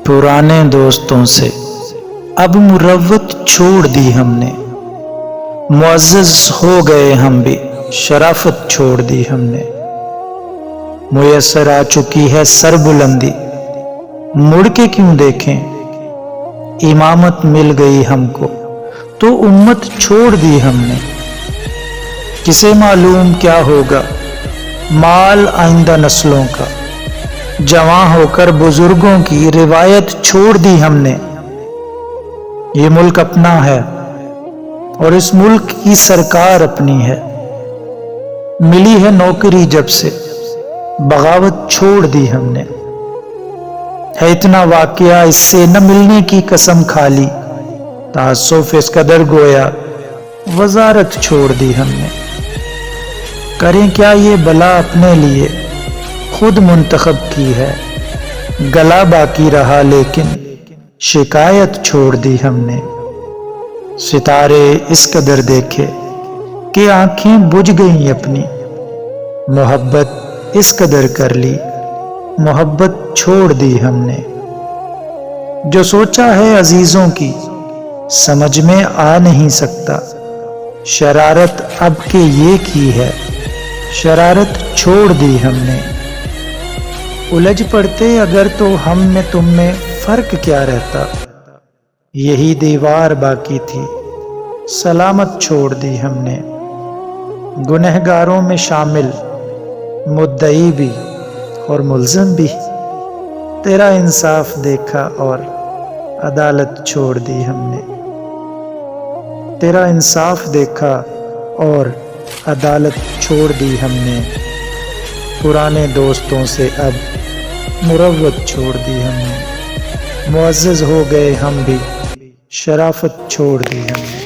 पुराने दोस्तों से अब मुरव्वत छोड़ दी हमने, मुअज़्ज़ज़ हो गए हम भी, शराफत छोड़ दी हमने। मुयस्सर आ चुकी है सरबुलंदी, मुड़ के क्यों देखें, इमामत मिल गई हमको तो उम्मत छोड़ दी हमने। किसे मालूम क्या होगा माल आइंदा नस्लों का, जवां होकर बुजुर्गों की रिवायत छोड़ दी हमने। ये मुल्क अपना है और इस मुल्क की सरकार अपनी है। मिली है नौकरी जब से बगावत छोड़ दी हमने। है इतना वाकया इससे न मिलने की कसम खा ली, तासुफ इस कदर गोया वजारत छोड़ दी हमने। करें क्या ये बला अपने लिए खुद मुंतखब की है, गला बाकी रहा लेकिन शिकायत छोड़ दी हमने। सितारे इस कदर देखे कि आंखें बुझ गईं अपनी, मोहब्बत इस कदर कर ली मोहब्बत छोड़ दी हमने। जो सोचा है अजीजों की समझ में आ नहीं सकता, शरारत अब के ये की है शरारत छोड़ दी हमने। उलझ पड़ते अगर तो हम में तुम में फर्क क्या रहता, यही दीवार बाकी थी सलामत छोड़ दी हमने। गुनहगारों में शामिल मुद्दई भी और मुल्ज़म भी, तेरा इंसाफ देखा और अदालत छोड़ दी हमने। तेरा इंसाफ देखा और अदालत छोड़ दी हमने। पुराने दोस्तों से अब मुरव्वत छोड़ दी हमने, मुअज़्ज़ज़ हो गए हम भी, शराफत छोड़ दी हमने।